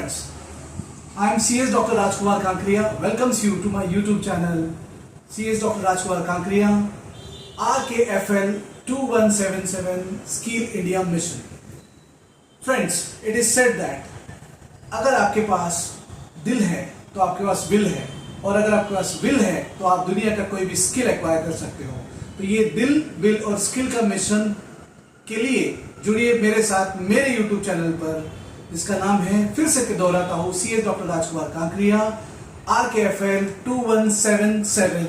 friends, I am CS Dr. Rajkumar Kankariya welcomes you to my YouTube channel CS Dr. Rajkumar Kankariya RKFL2177 Skill India Mission. Friends, it is said that अगर आपके पास दिल है तो आपके पास will है, और अगर आपके पास विल है तो आप दुनिया का कोई भी स्किल एक्वायर कर सकते हो। तो ये दिल, विल और स्किल का मिशन के लिए जुड़िए मेरे साथ मेरे YouTube चैनल पर, जिसका नाम है, फिर से दोहराता हूँ, CS doctor Rajkumar Kankaria RKFL2177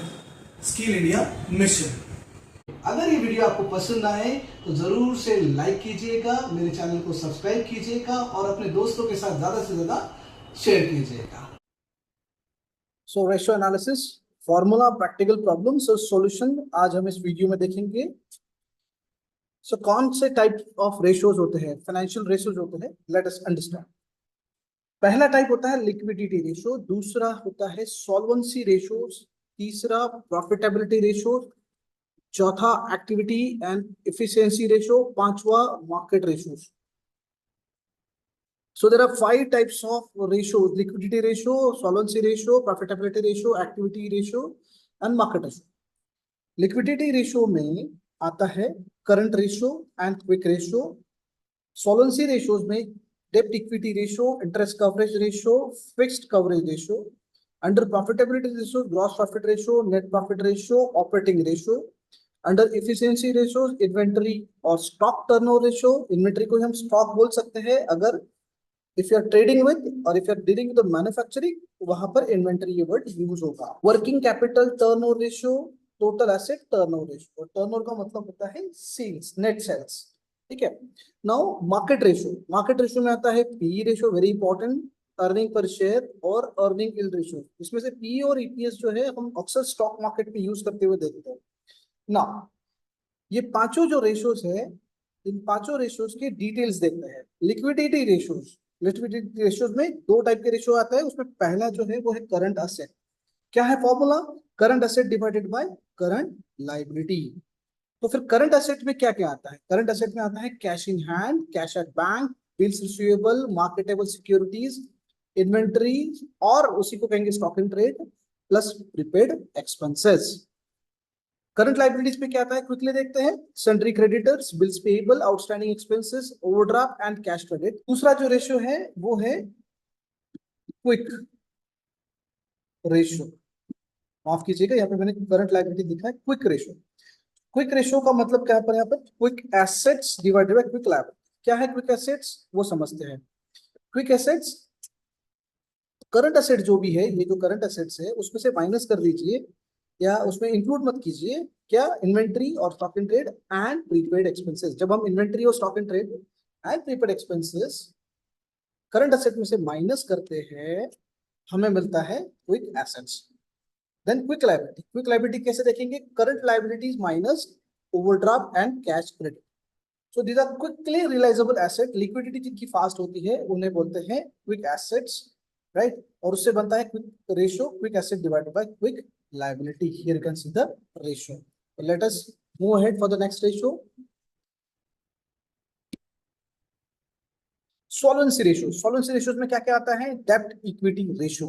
skill India mission. अगर ये वीडियो आपको पसंद आए तो जरूर से लाइक कीजिएगा, मेरे चैनल को सब्सक्राइब कीजिएगा और अपने दोस्तों के साथ ज्यादा से ज्यादा शेयर कीजिएगा। सो ratio analysis, formula, practical problems और सॉल्यूशन आज हम इस वीडियो में देखेंगे। सो कौन से टाइप ऑफ रेशियोज होते हैं, फाइनेंशियल रेशियोज होते हैं, लेट अस अंडरस्टैंड। पहला टाइप होता है लिक्विडिटी रेशियो, दूसरा होता है सॉल्वेंसी रेशियो, तीसरा प्रॉफिटेबिलिटी रेशियो, चौथा एक्टिविटी एंड एफिशिएंसी रेशियो, पांचवा market ratio. So there are 5 types of ratios: liquidity ratio, solvency ratio, profitability ratio, activity ratio and market ratio. Liquidity ratio में आता है current ratio and quick ratio. Solvency ratios में debt equity ratio, interest coverage ratio, fixed coverage ratio. Under profitability ratio, gross profit ratio, net profit ratio, operating ratio. Under efficiency ratios, inventory और stock turnover ratio. Inventory को हम stock बोल सकते हैं अगर if you are trading with or if you are dealing with the manufacturing, वहां पर inventory ये word use होगा। Working capital turnover ratio, total asset turnover ratio। turnover का मतलब होता है sales, net sales, ठीक है। Now market ratio, market ratio में आता है PE ratio, very important, earning per share और अर्निंग यील्ड रेशियो। इसमें से PE और EPS जो है हम अक्सर स्टॉक मार्केट में यूज करते हुए देखते हैं ना। ये पांचों जो रेशियोज है, इन पांचों रेशियोज के डिटेल्स देखते हैं। लिक्विडिटी रेशियोज, लिक्विडिटी रेशियोज में 2 टाइप के रेशियो आता है। उसमें पहला जो है वो है करंट असेट। क्या है formula? Current asset divided by current liability. तो फिर करंट असेट में क्या क्या आता है? करंट असेट में आता है cash in hand, cash at bank, bills receivable, marketable securities, inventory और उसी को कहेंगे stock in trade, plus prepaid expenses. Current liabilities पे क्या आता है क्विकली देखते हैं। Sundry creditors, bills payable, outstanding expenses, overdraft and cash credit. दूसरा जो रेशियो है वो है क्विक रेशियो। माफ कीजिएगा, यहाँ पे मैंने करंट लायबिलिटी लिखा है क्विक रेशियो। क्विक रेशियो का मतलब क्या है पर यहाँ पर? Quick assets divided bye quick liability. क्या है क्विक एसेट्स वो समझते हैं। क्विक एसेट्स, करंट एसेट जो भी है, ये जो करंट एसेट्स है उसमें से माइनस कर दीजिए या उसमें इंक्लूड मत कीजिए क्या? इन्वेंट्री और stock in trade and prepaid expenses. जब हम इन्वेंट्री और stock in trade and prepaid expenses current asset में से माइनस करते हैं, हमें मिलता है quick assets. Then quick liability. Quick liability कैसे देखेंगे? Current liabilities minus overdraft and cash credit. So these are quickly realisable asset. Liquidity जिनकी फास्ट होती है उन्हें बोलते हैं क्विक एसेट्स, राइट। और उससे बनता है quick ratio, quick asset divided bye quick liability. Here you can see the ratio. So let us move ahead for the next ratio. Solvency ratio. Solvency ratios में क्या क्या आता है? Debt equity ratio.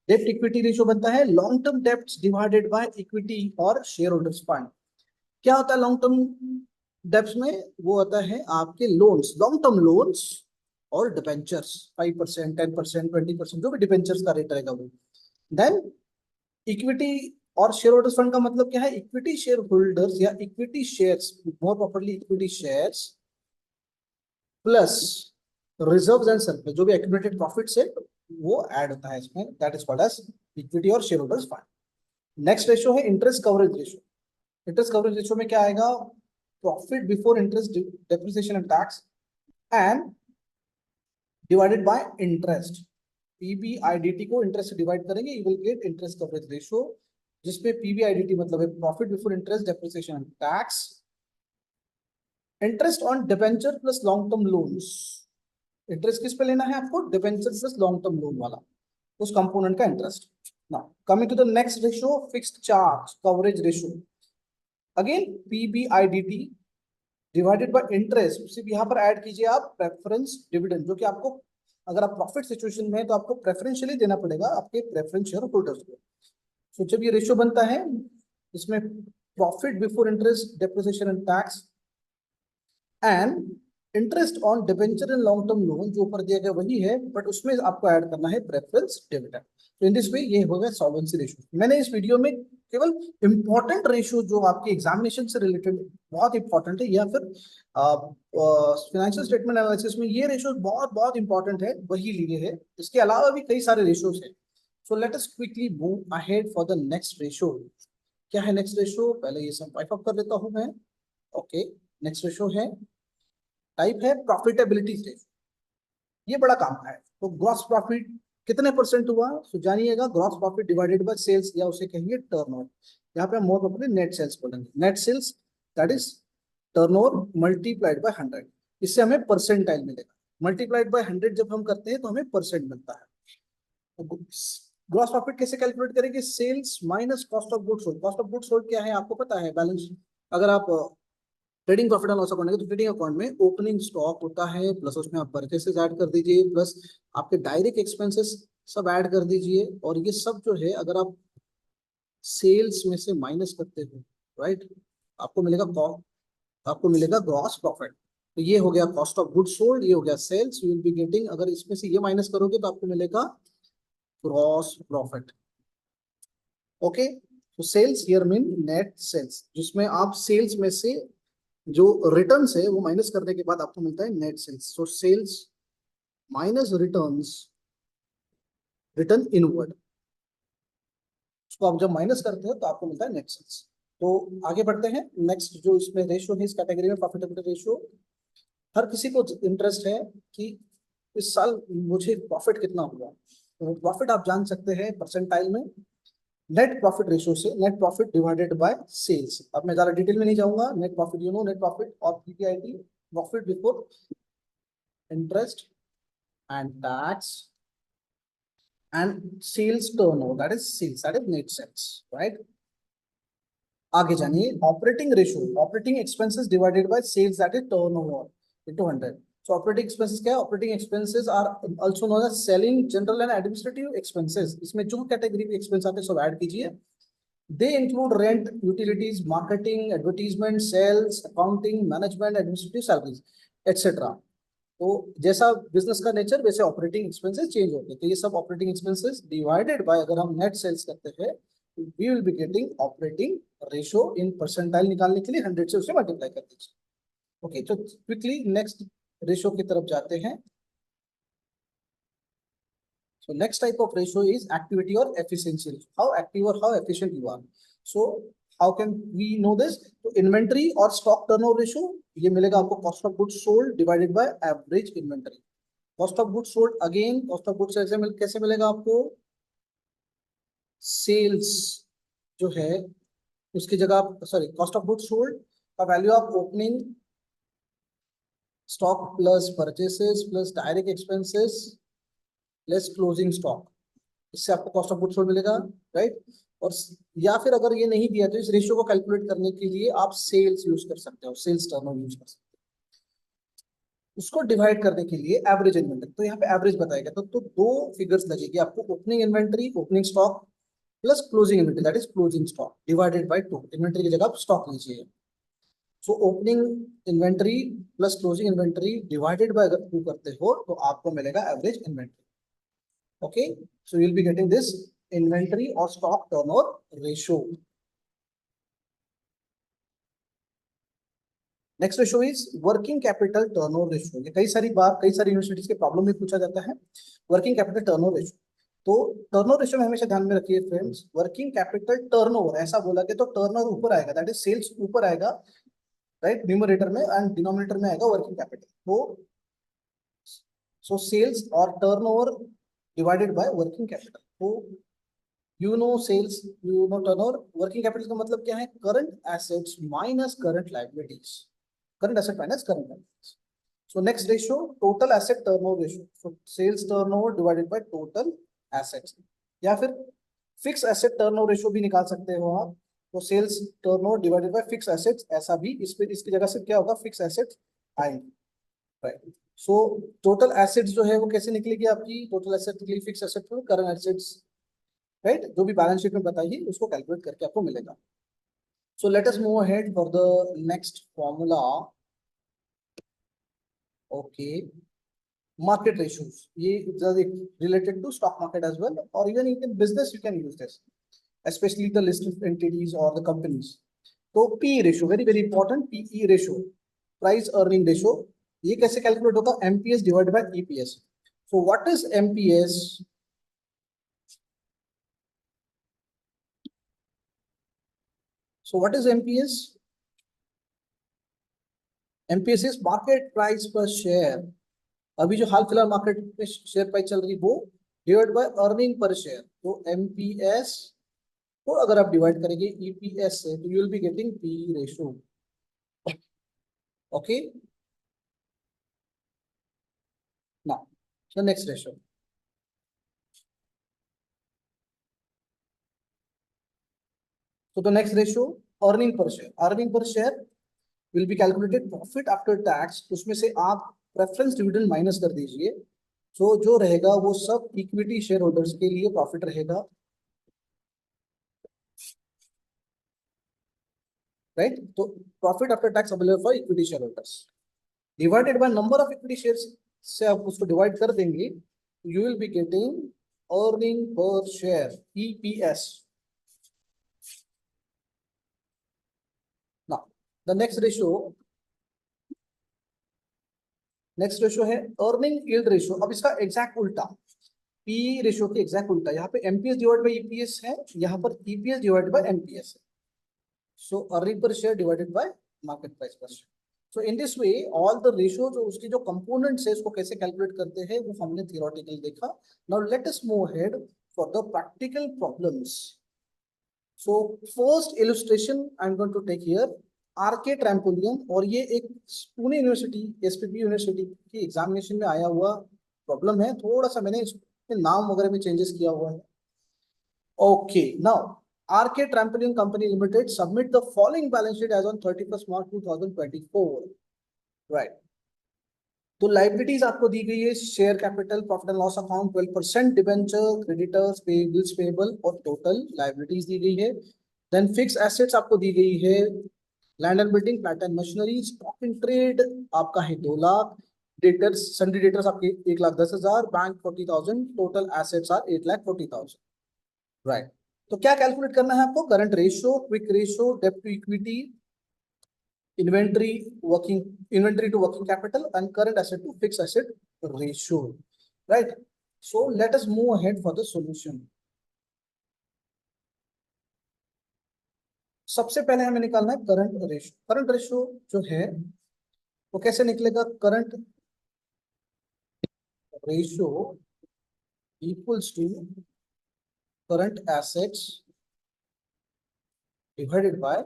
Debt equity ratio बनता है long term debts divided by equity और shareholders fund. क्या होता है long term debts में? वो होता है आपके loans, long term loans और debentures, 5%, 10%, 20%, जो भी debentures का रेट रहेगा वो। Then इक्विटी और शेयर होल्डर्स फंड का मतलब क्या है? इक्विटी शेयर होल्डर्स या equity shares, more properly equity shares plus reserves and surplus, जो भी एक्यूमुलेटेड प्रॉफिट्स है वो ऐड होता है इसमें, that is called as equity और share holders fund. Next ratio है interest coverage ratio. Interest coverage ratio में क्या आएगा? Profit before interest, depreciation and tax and divided by interest. PBIDT को इंटरेस्ट से डिवाइड करेंगे, you will get interest coverage ratio, जिसमें PBIDT मतलब है profit before interest, depreciation and tax, interest on debenture plus long term loans. Interest किस पे लेना है आपको? Debenture plus long term loan वाला, उस कंपोनेंट का interest. Now coming to the next ratio, fixed charge coverage ratio. Again PBIDT divided by interest, सिर्फ यहाँ पर ऐड कीजिए आप प्रेफरेंस डिविडेंड, जो कि आपको अगर आप प्रॉफिट सिचुएशन में है तो आपको प्रेफरेंशियली देना पड़ेगा आपके प्रेफरेंस शेयर होल्डर्स को। तो जब ये रेशियो बनता है, इसमें profit before interest, depreciation and tax and interest on debenture and long term loan जो ऊपर दिया गया वही है, बट उसमें आपको ऐड करना है प्रेफरेंस डिविडेंड। तो इन दिस वे ये हो गया सॉल्वेंसी रेशियो। मैंने इस वीडियो में केवल इंपॉर्टेंट रेशियो जो आपके एग्जामिनेशन से रिलेटेड बहुत इंपॉर्टेंट है, या फिर फाइनेंशियल स्टेटमेंट एनालिसिस में ये रेशियो बहुत बहुत इंपॉर्टेंट है वही लिए है। इसके अलावा भी कई सारे रेशियोज है। सो let us quickly move ahead for the next ratio. क्या है नेक्स्ट रेशियो? पहले ये सब वाइप अप कर लेता हूं मैं। ओके, नेक्स्ट रेशियो है, टाइप है प्रॉफिटेबिलिटी रेशियो। ये बड़ा काम का है। तो ग्रॉस प्रॉफिट कितने परसेंट हुआ, तो जानिएगा gross profit divided by sales, या उसे कहेंगे टर्नओवर। यहाँ पे हम मोर प्रॉपर्ली नेट सेल्स बोलेंगे। Net sales that is turnover multiplied by 100। इससे हमें परसेंटाइल मिलेगा। मल्टीप्लाइड बाय 100 जब हम करते हैं तो हमें परसेंट मिलता है। तो ग्रॉस प्रॉफिट कैसे कैलकुलेट करेंगे? Sales minus cost of goods sold. Cost of goods sold क्या है आपको पता है? बैलेंस, अगर आप trading profit and loss account है तो ट्रेडिंग अकाउंट में ओपनिंग स्टॉक होता है, प्लस उसमें आप परचेसेस ऐड कर दीजिए, प्लस आपके डायरेक्ट एक्सपेंसेस सब ऐड कर दीजिए, और ये सब जो है अगर आप सेल्स में से माइनस करते हो, राइट, आपको मिलेगा आपको मिलेगा ग्रॉस प्रॉफिट। तो ये हो गया कॉस्ट ऑफ गुड्स सोल्ड, ये हो गया sales. You will be getting, अगर इसमें से ये माइनस करोगे तो आपको मिलेगा ग्रॉस प्रॉफिट। ओके, तो sales here mean net sales, जिसमें आप सेल्स में से जो रिटर्न्स है वो माइनस करने के बाद आपको मिलता है net sales. So sales minus returns, return inward, उसको आप जब माइनस करते हो तो आपको मिलता है नेट सेल्स। तो आगे बढ़ते हैं। नेक्स्ट जो इसमें रेशियो है इस कैटेगरी में, प्रॉफिटेबिलिटी रेशियो। हर किसी को इंटरेस्ट है कि इस साल मुझे प्रॉफिट कितना हुआ। तो प्रॉफिट आप जान सकते हैं परसेंटाइल में नेट प्रॉफिट रेशियो से, net profit divided by sales. अब मैं ज्यादा डिटेल में नहीं जाऊंगा। Net profit, you know net profit और PPIT, profit before interest and tax and sales turnover, that is sales, that is net sales, right. आगे जानिए, operating ratio, operating expenses divided by sales, that is turnover into 100। So operating expenses क्या है? Operating expenses are also known as selling, general and administrative expenses. इसमें जो category के expense आते हैं सब ऐड कीजिए। They include rent, utilities, marketing, advertisement, sales, accounting, management, administrative salaries etcetera. तो जैसा बिजनेस का नेचर वैसे ऑपरेटिंग एक्सपेंसेस चेंज होते हैं। तो ये सब ऑपरेटिंग एक्सपेंसेस डिवाइडेड बाय, अगर हम नेट सेल्स करते हैं we will be getting operating ratio in percentile निकालने के लिए 100 से उसे मल्टीप्लाई कर दीजिए। ओके, तो क्विकली नेक्स्ट रेशियो की तरफ जाते हैं। So next type of ratio is activity or efficiency ratio. How active or how efficient you are. So how can we know this? तो inventory और stock turnover ratio ये मिलेगा आपको cost of goods sold divided by average inventory. Cost of goods sold again, cost of goods कैसे मिलेगा आपको? Sales जो है उसकी जगह आप, sorry, cost of goods sold का वैल्यू आप opening stock plus purchases plus direct expenses less closing stock, इससे आपको कॉस्ट ऑफ गुड्स सोल्ड मिलेगा, राइट। और या फिर अगर ये नहीं दिया तो इस रेशियो को कैलकुलेट करने के लिए आप सेल्स यूज कर सकते हो, सेल्स टर्नओवर यूज कर सकते हो। उसको डिवाइड करने के लिए एवरेज इन्वेंटरी, तो यहाँ पे एवरेज बताएगा तो दो फिगर्स लगेगी आपको, opening inventory, opening stock plus closing inventory, that is closing stock divided by 2। Inventory की जगह आप स्टॉक लीजिए। So opening inventory plus closing inventory divided by अगर 2 करते हो तो आपको मिलेगा average inventory. Okay, so you'll be getting this inventory or stock turnover ratio. Next ratio is working capital turnover ratio. ये कई सारी बार कई सारी यूनिवर्सिटीज के प्रॉब्लम में पूछा जाता है वर्किंग कैपिटल टर्नओवर रेशियो। तो टर्नओवर रेशियो में हमेशा ध्यान में रखिए फ्रेंड्स, वर्किंग कैपिटल टर्नओवर ऐसा बोला कि तो टर्नओवर ऊपर आएगा, दैट इज सेल्स ऊपर आएगा, राइट, न्यूमरेटर में, एंड डिनोमिनेटर में आएगा वर्किंग कैपिटल। तो सो सेल्स और turnover divided by working capital. तो you know sales, you know turnover, working capital का मतलब क्या है? Current assets minus current liabilities, current asset minus current liabilities. So next ratio total asset turnover ratio, so sales turnover divided by total assets, या फिर fix asset turnover ratio भी निकाल सकते हो आप। तो sales turnover divided by fix assets, ऐसा भी इस पे इसकी जगह से क्या होगा? फिक्स एसेट्स आएंगे, राइट। सो टोटल एसेट्स जो है वो कैसे निकलेगी आपकी, टोटल एसेट निकलेगी फिक्स एसेट में करंट एसेट्स, राइट, जो भी बैलेंस शीट में बताइए उसको कैलकुलेट करके आपको मिलेगा. सो let us move ahead for the next formula. Okay, market ratios, ये related to stock market as well, or even in business you can use this, especially the listed entities or the companies. तो P ratio very very important, PE ratio, price earning ratio, ये कैसे calculate होगा, MPS divided by EPS. So what is MPS? So what is MPS? MPS is market price per share. अभी जो हाल फिलहाल market में share price चल रही वो divide by earning per share. तो MPS को अगर आप डिवाइड करेंगे EPS से तो you will be getting PE ratio. Okay, now the next ratio. So the next ratio, earning per share. Earning per share will be calculated profit after tax. उसमें से आप प्रेफरेंस डिविडेंड माइनस कर दीजिए. तो जो रहेगा वो सब इक्विटी शेयर होल्डर्स के लिए प्रॉफिट रहेगा, राइट. तो profit after tax available for equity share holders divided by number of equity shares से आप उसको डिवाइड कर देंगे, you will be getting earning per share EPS. Now the next ratio है अर्निंग यील्ड रेशियो. अब इसका exact उल्टा, P ratio के एग्जैक्ट उल्टा, यहाँ पे MPS डिवाइड बाय EPS है, यहाँ पर EPS डिवाइड बाय MPS है. So earning per share divided by market price per share. So in this way all the ratio जो उसकी जो कंपोनेंट्स है उसको कैसे कैलकुलेट करते हैं वो हमने थियोरेटिकली देखा. Now let us move ahead for the practical problems. So first illustration I am going to take here RK trampoline, और ये एक पुणे यूनिवर्सिटी SPPU यूनिवर्सिटी की एग्जामिनेशन में आया हुआ प्रॉब्लम है. थोड़ा सा मैंने इसके नाम वगैरह में चेंजेस किया हुआ है. Okay, now RK Trampoline Company Limited submit the following balance sheet as on 31st March 2024. Right. तो लाइबिलिटीज आपको दी गई है, share capital, profit and loss account, 12% debenture, creditors, payables payable और टोटल लाइबिलिटीज दी गई है. देन फिक्स एसेट्स आपको दी गई है, land and building, plant and machinery. Stock in trade आपका है 2 लाख, डेटर्स सन्डी डेटर्स आपके 1,10,000, bank 40,000, total assets are 8,40,000. Right. तो क्या कैलकुलेट करना है आपको, करंट रेशियो, क्विक रेशियो, डेब्ट to equity, inventory to working capital and current asset to fix asset ratio. Right. So let us move ahead for the solution. सबसे पहले हमें निकालना है करंट रेशियो. करंट रेशियो जो है वो कैसे निकलेगा, current ratio equals to current assets divided by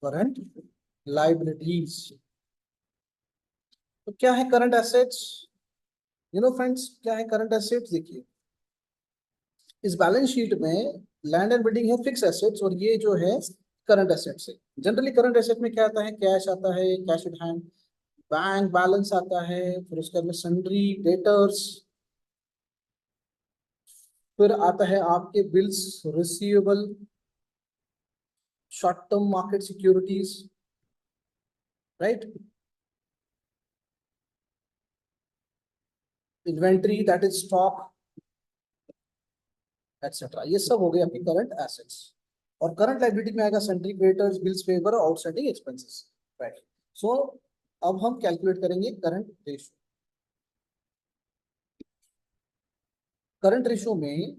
current liabilities. तो क्या है करंट एसेट्स, फ्रेंड्स, क्या है करंट एसेट्स. देखिए इस बैलेंस शीट में लैंड एंड बिल्डिंग है फिक्स एसेट्स, और ये जो है करंट एसेट्स है. जनरली करंट एसेट में क्या आता है, कैश आता है, cash in hand, bank balance आता है, फिर उसके बाद सन्ड्री डेटर्स, फिर आता है आपके bills receivable, short term market securities, right, inventory that is stock etcetera. ये सब हो गए आपके करंट एसेट्स. और करंट लायबिलिटी में आएगा सन्ड्री क्रेडिटर्स, बिल्स पेबल और आउटस्टैंडिंग एक्सपेंसेस. राइट. सो अब हम कैलकुलेट करेंगे करंट रेशियो. करंट रेशियो में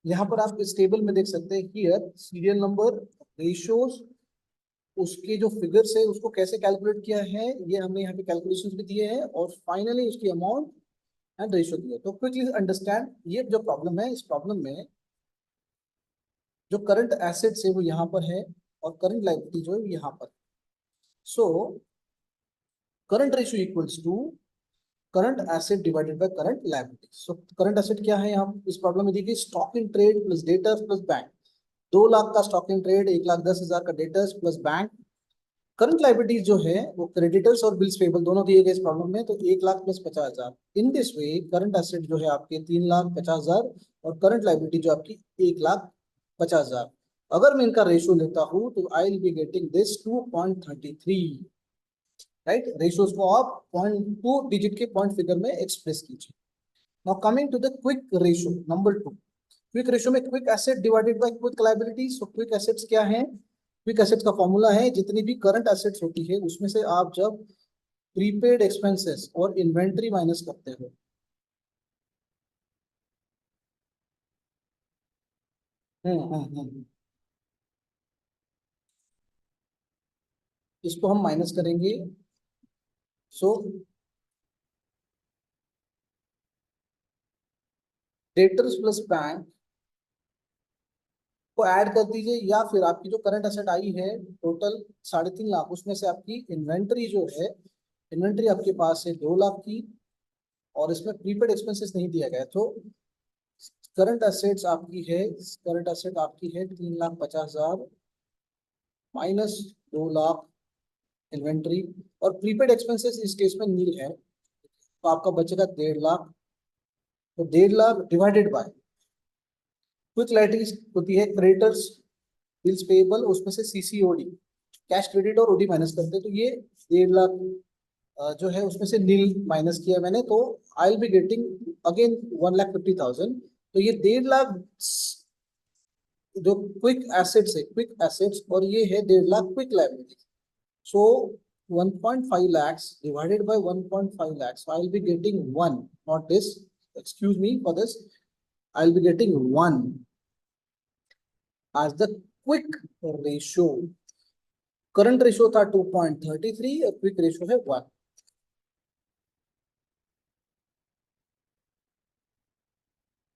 यहाँ पर आप इस टेबल में देख सकते हैं, हियर सीरियल नंबर, रेशियोज, उसके जो फिगर्स है उसको कैसे कैलकुलेट किया है ये हमने यहाँ पे कैलकुलेशंस भी दिए हैं, और फाइनली उसकी अमाउंट एंड रेशियो दिए. तो क्विकली अंडरस्टैंड ये जो प्रॉब्लम है, इस प्रॉब्लम में जो करंट एसेट्स है वो यहाँ पर है और करंट लायबिलिटी जो है यहाँ पर. So current ratio equals to current asset divided by current liability. So current asset क्या है यहाँ इस प्रॉब्लम में दी गई, stock in trade plus debtors plus bank. 2 lakh का स्टॉक इन ट्रेड, 1,10,000 का debtors plus bank, current liabilities जो है वो क्रेडिटर्स और बिल्स पेबल दोनों दिए गए इस प्रॉब्लम में, तो 1 lakh plus 50,000। In this way current asset जो है आपके 3,50,000 और करंट लाइबिलिटी जो आपकी 1,50,000। अगर मैं इनका रेशियो लेता हूं तो I will be getting this 2.33। Right, ratios को आप 0.2 डिजिट के पॉइंट फिगर में एक्सप्रेस कीजिए। Now coming to the quick ratio number 2। Quick ratio में quick asset divided bye quick liabilities. तो क्विक एसेट्स क्या है? क्विक एसेट्स का फॉर्मूला है जितनी भी करंट एसेट्स होती है उसमें से आप जब प्रीपेड एक्सपेंसेस और इन्वेंट्री माइनस करते हो, इसको हम माइनस करेंगे। सो डेटर्स प्लस बैंक को ऐड कर दीजिए, या फिर आपकी जो करंट एसेट आई है टोटल 3.5 लाख, उसमें से आपकी इन्वेंट्री जो है, इन्वेंट्री आपके पास है 2 लाख की, और इसमें प्रीपेड एक्सपेंसेस नहीं दिया गया, तो करंट एसेट्स आपकी है, करंट एसेट आपकी है 3,50,000 माइनस 2 लाख इन्वेंट्री, और प्रीपेड एक्सपेंसेस इस केस में नील है, तो आपका बचेगा 1.5 लाख। तो 1.5 लाख डिवाइडेड बाय कुछ लाइटिंग होती है क्रेडिटर्स बिल्स पेएबल, उसमें से सीसीओडी कैश क्रेडिट और ओडी माइनस करते हैं, तो ये 1.5 लाख जो है उसमें से नील माइनस किया मैंने, तो I will be getting again 1,50,000। तो ये 1.5 लाख जो क्विक एसेट्स है, क्विक एसेट्स, और ये है 1.5 lakh quick liability. So 1.5 lakhs divided by 1.5 lakhs, so I'll be getting 1, not this, excuse me for this, I'll be getting 1 as the quick ratio। Current ratio था 2.33 और quick ratio है 1।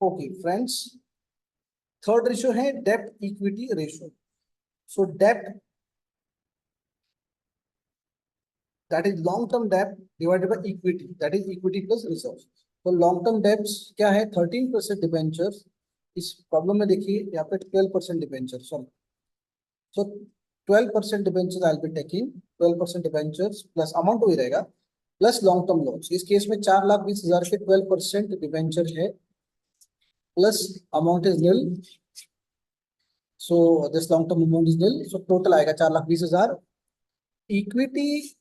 Okay friends, third ratio है डेब्ट equity ratio. सो डेब्ट that is long term debt divided by equity, that is equity plus reserves। तो long term debts क्या है? 13% debentures. इस प्रॉब्लम में देखिए यहाँ पे 12% debenture, sorry, so 12% debenture I will be taking, 12% debentures plus amount वही रहेगा, प्लस लॉन्ग टर्म लोन्स। इस केस में 4,20,000 के 12% डिबेंचर है, plus amount is nil, so this long term amount is nil, so total आएगा 4,20,000। इक्विटी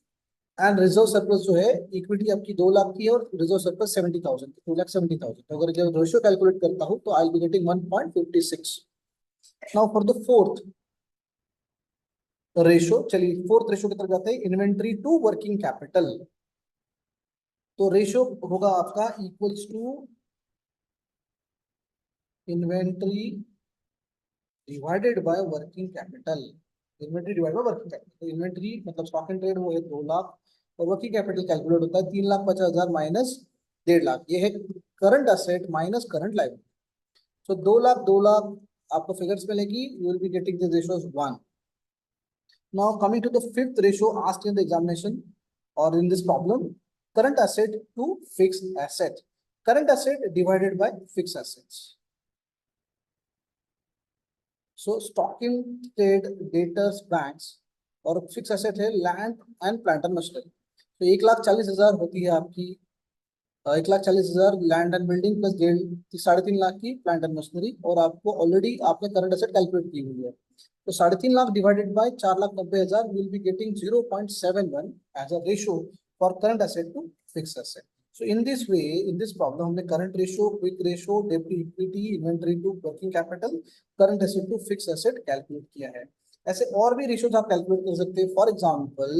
एंड रिजर्व सरप्लस जो है, equity आपकी 2 लाख की है और रिजर्व सरप्लस 70,000, 2,70,000। तो अगर जब रेशियो कैलकुलेट करता हूँ तो I will be getting 1.56। Now for the fourth ratio, चलिए फोर्थ रेशियो की तरफ जाते हैं, इन्वेंट्री टू वर्किंग कैपिटल। तो रेशियो होगा आपका equals to inventory divided by working capital. Inventory divide by working capital, तो इन्वेंट्री मतलब स्टॉक एंड ट्रेड वो है 2 लाख, और वर्किंग कैपिटल कैलकुलेट होता है 3,50,000 माइनस 1.5 लाख, ये है current asset minus current liability. So 2 lakh 2 lakh आपको फिगर्स मिलेगी, you will be getting the ratios 1। Now coming to the fifth ratio asked in the examination और in this problem, current asset to fix asset, current asset divided by fix assets. So stock in trade debtors banks, और fix asset है land and plant and machinery. तो 1,40,000 होती है आपकी, 1,40,000 land and building plus 3.5 lakh की plant and machinery, और आपको already आपने करंट एसेट कैलकुलेट की हुई है, तो 3.5 lakh divided by 4,90,000 will be getting 0.71 as a ratio for current asset to fix asset. So in this way, in this problem हमने current ratio, quick ratio, डेब्ट to equity, inventory to working capital, current asset to fix asset calculate किया है। ऐसे और भी ratios आप calculate कर सकते हैं। फॉर एग्जांपल,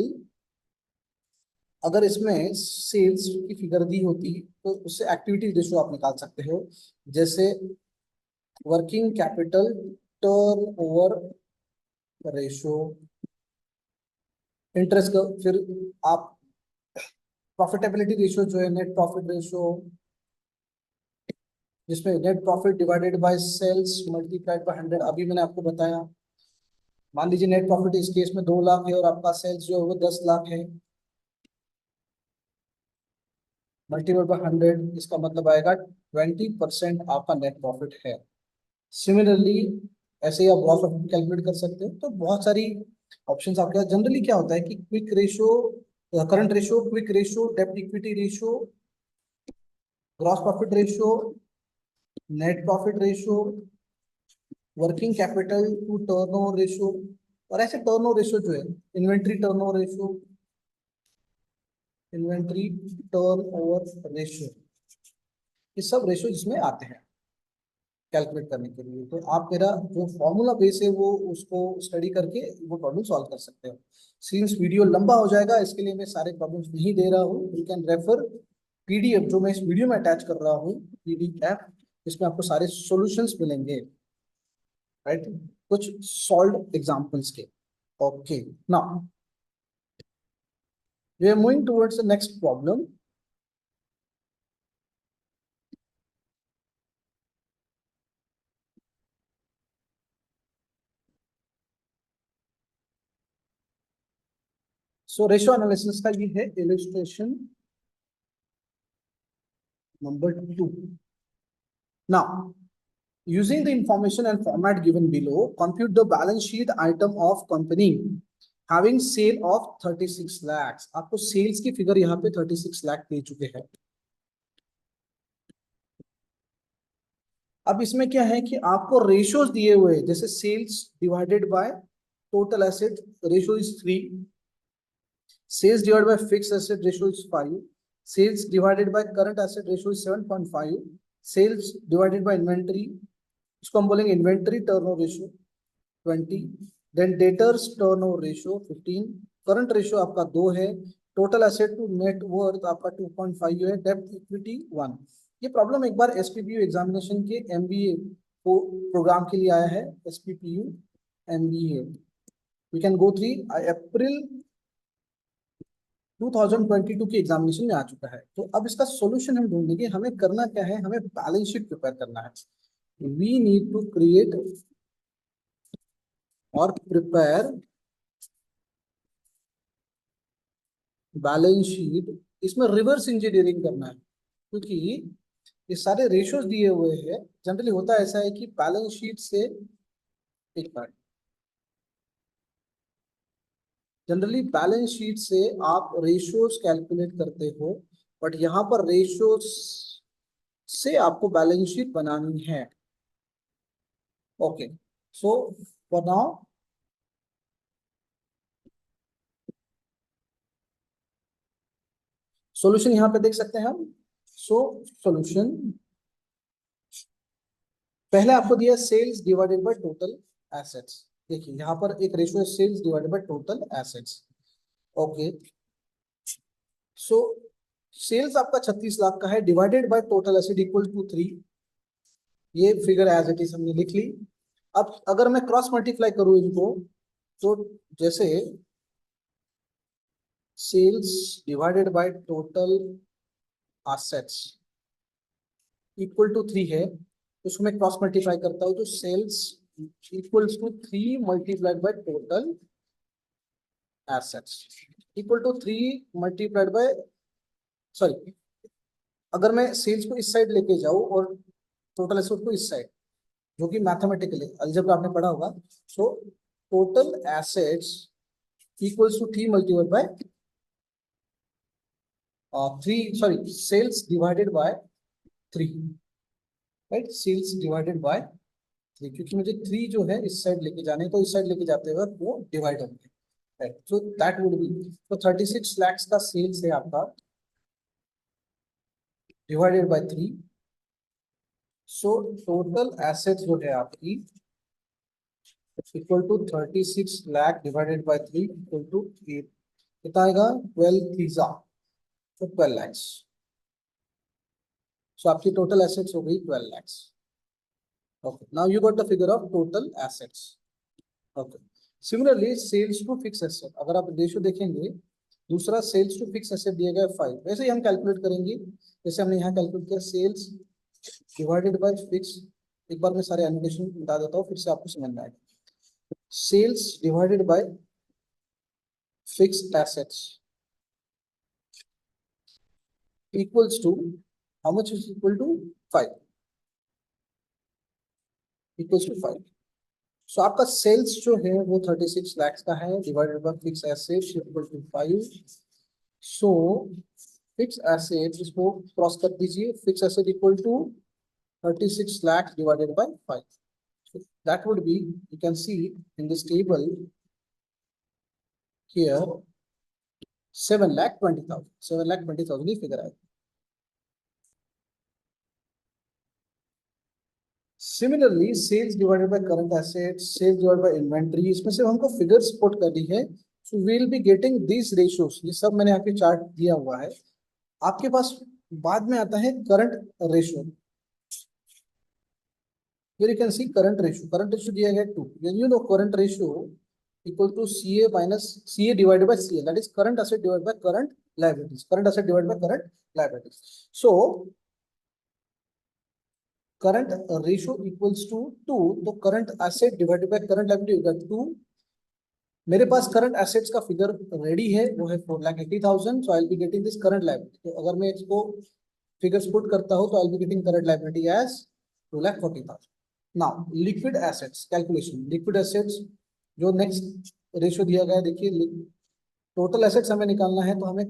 अगर इसमें सेल्स की फिगर दी होती तो उससे एक्टिविटी रेशियो आप निकाल सकते हो, जैसे working capital turnover ratio, interest का, फिर आप प्रॉफिटेबिलिटी रेशियो जो है नेट प्रॉफिट रेशियो, जिसमें net profit divided by sales multiplied by 100, अभी मैंने आपको बताया। मान लीजिए नेट प्रॉफिट इस केस में 2 लाख है और आपका सेल्स जो है वो 10 लाख है, मल्टीप्लाइड बाय 100, इसका मतलब आएगा 20% आपका नेट प्रॉफिट है। सिमिलरली ऐसे ही आप ग्रॉस प्रॉफिट कैलकुलेट कर सकते हो। तो बहुत सारी ऑप्शंस आपके जनरली क्या होता है कि quick ratio, current ratio, quick ratio, डेब्ट equity ratio, gross profit ratio, net profit ratio, working capital to turnover ratio, और ऐसे टर्नओवर रेशियो जो है, inventory turnover ratio, inventory turnover ratio, ये सब रेशियो जिसमें आते हैं कैलकुलेट करने के लिए। तो आप मेरा जो फॉर्मूला बेस है वो उसको स्टडी करके वो प्रॉब्लम सॉल्व कर सकते हो। सिंस वीडियो लंबा हो जाएगा इसके लिए मैं सारे प्रॉब्लम्स नहीं दे रहा हूँ, यू कैन रेफर पीडीएफ जो मैं इस वीडियो में अटैच कर रहा हूँ, पीडीएफ, इसमें आपको सारे सॉल्यूशंस मिलेंगे, राइट, कुछ सॉल्व एग्जांपल्स के। Okay, now we are moving towards the next problem. So ratio analysis का ये है illustration number 2। Now using the information and format given below, compute the balance sheet item of company having sale of 36 lakhs। आपको sales की figure यहाँ पे 36 लाख दे चुके हैं। अब इसमें क्या है कि आपको रेशियोज दिए हुए हैं, जैसे sales divided by total asset ratio is 3, sales divided by fixed asset ratio is 5, sales divided by current asset ratio is 7.5, sales divided by inventory, इसको हम बोलेंगे inventory turnover ratio 20, then debtors turnover ratio 15, current ratio आपका 2 है, total asset to net worth आपका 2.5 है, डेब्ट equity 1। ये problem एक बार एसपीपीयू एग्जामिनेशन के एमबीए प्रोग्राम के लिए आया है, SPPU MBA, we can go three, April 2022 के एग्जामिनेशन में आ चुका है। तो अब इसका सॉल्यूशन हम ढूंढेंगे, हमें करना क्या है, हमें बैलेंस शीट प्रिपेयर करना है। वी नीड टू क्रिएट और प्रिपेयर बैलेंस शीट। इसमें रिवर्स इंजीनियरिंग करना है क्योंकि ये सारे रेशियोज दिए हुए हैं। जनरली होता है ऐसा है कि बैलेंस शीट से एक बार जनरली बैलेंस शीट से आप रेशियोज कैलकुलेट करते हो, बट यहाँ पर रेशियोज से आपको बैलेंस शीट बनानी है। Okay, so for now solution यहाँ पे देख सकते हैं हम। सो सॉल्यूशन पहले आपको दिया sales divided by total assets. देखिए यहाँ पर एक रेशियो है sales divided by total assets. Okay, so sales आपका 36 लाख का है, divided by total asset equal to 3, ये फिगर एज इट इज हमने लिख ली। अब अगर मैं क्रॉस मल्टीप्लाई करूं इनको, तो जैसे sales divided by total assets equal to 3 है, उसको मैं क्रॉस मल्टीप्लाई करता हूं तो sales equals to 3 multiplied by total assets equal to 3 multiplied by, sorry, अगर मैं सेल्स को इस साइड लेके जाऊं और टोटल एसेट को इस साइड, जो कि मैथमेटिकली अलजेब्रा आपने पढ़ा होगा, so total assets equals to 3 multiplied by 3, sorry, sales divided by 3, right, sales divided by 3, क्योंकि मुझे 3 जो है इस साइड लेके जाने, तो इस साइड लेके जाते हुए वो डिवाइड होंगे, right, so that would be, तो 36 lakhs का सेल्स है आपका divided by 3, so total assets जो है आपकी equal to 36 lakh divided by 3 equal to 8, कितना आएगा 12 थीजा, तो 12 lakhs। सो आपकी टोटल एसेट्स हो गई 12 lakhs। Okay, now you got the figure of total assets. Okay, similarly sales to fix asset, अगर आप रेशियो देखेंगे, दूसरा सेल्स टू फिक्स एसेट दिया गया 5, वैसे ही हम कैलकुलेट करेंगे जैसे हमने यहाँ कैलकुलेट किया, सेल्स डिवाइडेड बाय फिक्स। एक बार मैं सारे एनोटेशन बता देता हूँ फिर से आपको समझ में आएगा। Sales divided by fixed assets equals to, how much is equal to 5, equals to 5। So आपका सेल्स जो है वो 36 लाख का है, divided by fix assets equal to 5। So fix asset, इसको क्रॉस कर दीजिए, fix asset equal to 36 lakh divided by 5. So that would be, you can see in this table here, 7,20,000. 7,20,000 he figure आएगा. Similarly, sales divided by current assets, sales divided by inventory, इसमें से हमको figures put करनी है. So we will be getting these ratios. ये सब मैंने आपके चार्ट दिया हुआ है. आपके पास बाद में आता है current ratio. Here you can see current ratio. Current ratio दिया गया 2. When you know current ratio equal to CA minus CA divided by CL. That is current asset divided by current liabilities. Current asset divided by current liabilities. So current ratio equals to 2. तो current asset divided by current liability होगा 2. मेरे पास current assets का figure ready है, वो है 4,80,000. So I'll be getting this current liability. तो अगर मैं इसको figures put करता हूँ तो I'll be getting current liability as 2,40,000. Now liquid assets calculation. Liquid assets जो नेक्स्ट रेशियो दिया गया है, देखिए टोटल एसेट्स हमें निकालना है, तो हमें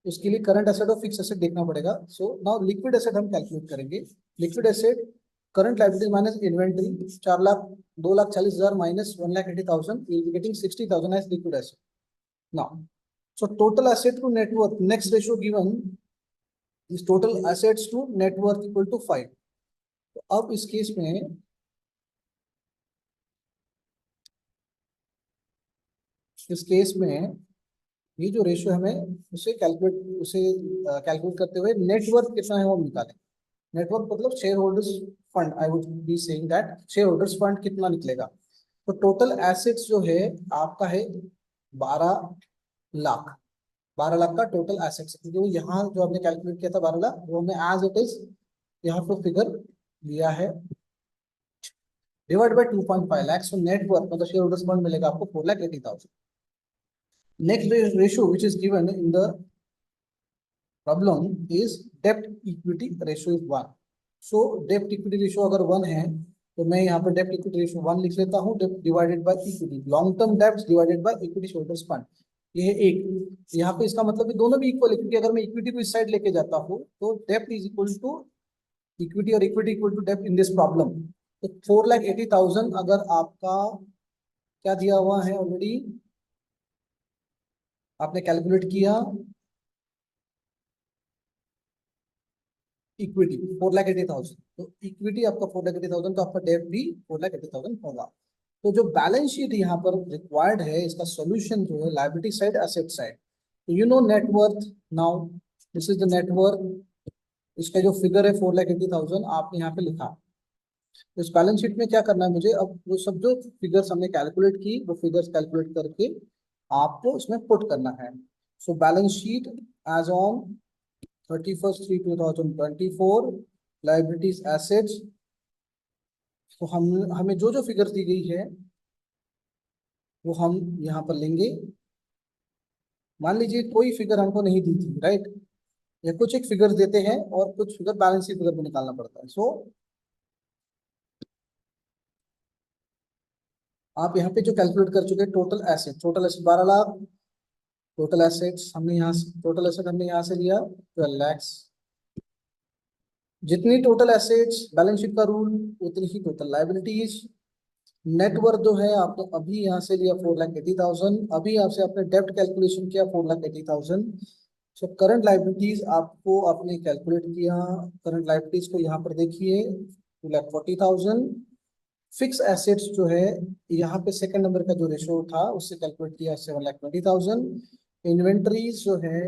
उसके लिए करंट एसेट और फिक्स एसेट देखना पड़ेगा. सो नाउ लिक्विड एसेट हम कैलकुलेट करेंगे. Liquid asset current liability minus inventory 4,00,000 2,40,000 minus 1,80,000, will be getting 60,000 as liquid asset. Now so total asset to net worth, next ratio given is total assets to net worth equal to 5. तो अब इस case में ये जो ratio हमें उसे calculate करते हुए नेटवर्थ कितना है वो निकालें. नेटवर्थ मतलब share holders fund, I would be saying that share holders fund कितना निकलेगा. तो टोटल एसेट्स जो है आपका है 12,00,000. 12,00,000 का टोटल एसेट्स, जो यहाँ जो आपने कैलकुलेट किया था 12,00,000, वो हमने एज इट इज यहाँ पर फिगर लिया है, divide by 2.5 lakh. So net worth मतलब शेयर होल्डर्स फंड मिलेगा आपको 4,80,000. Next ratio which is given in the problem is debt equity ratio is 1. So debt equity ratio अगर 1 है तो मैं यहाँ पर debt equity ratio 1 लिख लेता हूँ. debt divided by equity, long term debts divided by equity holders fund, ये है 1. यहाँ पे इसका मतलब दोनों भी इक्वल है, क्योंकि अगर मैं इक्विटी को इस साइड लेके जाता हूँ तो debt is equal to equity और equity equal to debt in this problem. तो 4,80,000 अगर आपका क्या दिया हुआ है ऑलरेडी आपने कैलकुलेट किया, इक्विटी 4,80,000, तो इक्विटी आपका 4,80,000, तो आपका डेट भी 4,80,000 होगा. तो जो बैलेंस शीट यहाँ पर रिक्वायर्ड है, इसका सॉल्यूशन जो है लायबिलिटी साइड एसेट साइड. तो you no net worth, now this is the net worth. इसका जो फिगर है 4,80,000 आपने यहाँ पे लिखा. तो इस बैलेंस शीट में क्या करना है मुझे, अब वो सब जो फिगर्स हमने कैलकुलेट की वो फिगर्स कैलकुलेट करके आपको इसमें पुट करना है. So balance sheet as on 31/3/2024, liabilities assets. तो हमें जो जो फिगर्स दी गई है वो हम यहाँ पर लेंगे. मान लीजिए कोई फिगर हमको नहीं दी थी, राइट, या कुछ एक फिगर देते हैं और कुछ फिगर बैलेंस शीट फिगर में निकालना पड़ता है. सो आप यहाँ पे जो कैलकुलेट कर चुके हैं टोटल एसेट 12,00,000. टोटल एसेट्स हमने यहाँ से लिया 12 lakhs. जितनी टोटल एसेट्स बैलेंस शीट का रूल उतनी ही टोटल लायबिलिटीज. नेटवर्थ जो है आपने अभी यहाँ से लिया 4,80,000. अभी आपसे आपने डेप्ट कैलकुलेशन किया 4,80,000. सो करंट लायबिलिटीज आपको आपने कैलकुलेट किया. करंट लायबिलिटीज को यहाँ पर देखिए 2,40,000. फिक्स एसेट्स जो है यहाँ पे सेकंड नंबर का जो रेशियो था उससे कैलकुलेट किया 7,20,000. इन्वेंट्रीज जो है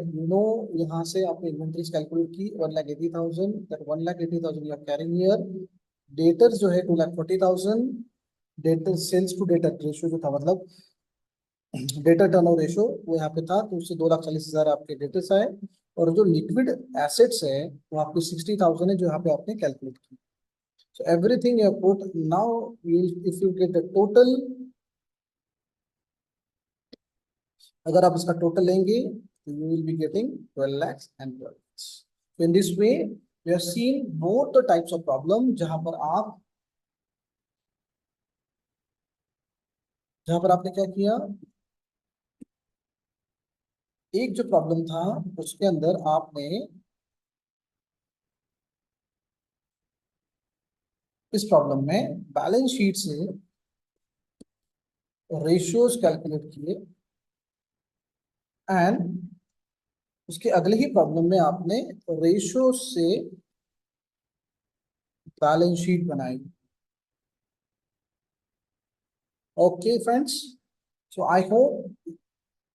यहाँ से आपने इन्वेंट्रीज कैलकुलेट की 1,80,000. That 1,80,000 you are carrying here. Debtors जो है 2,40,000. Debtor sales to debtor ratio जो था, मतलब डेटर टर्नओवर रेशियो वो यहाँ पे था, तो उससे 2,40,000 आपके डेटर्स आए. और जो लिक्विड एसेट्स है वो आपको 60,000 है जो यहाँ पे आपने कैलकुलेट की. So everything you have put. Now if you get the total, अगर आप इसका टोटल लेंगे तो you will be getting 12 lakhs and 12 lakhs. So in this way we have seen both the types of problem जहां पर आप जहां पर आपने क्या किया, एक जो प्रॉब्लम था उसके अंदर आपने इस प्रॉब्लम में बैलेंस शीट से रेशियोज कैलकुलेट किए, एंड उसके अगले ही प्रॉब्लम में आपने रेशियो से बैलेंस शीट बनाई. Okay friends, so I hope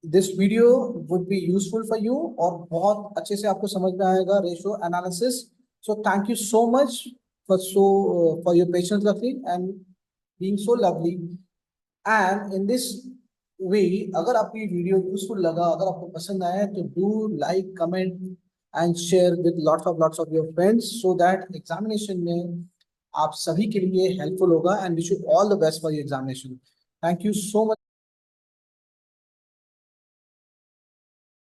this video would be useful for you, और बहुत अच्छे से आपको समझ में आएगा ratio analysis. So thank you so much for your patience lovely and being so lovely. And in this वे, अगर आपको ये वीडियो यूजफुल लगा, अगर आपको पसंद आया, तो do like, comment and share with lots of your friends, so that examination में आप सभी के लिए हेल्पफुल होगा. And wish you all the best for your examination. Thank you so much.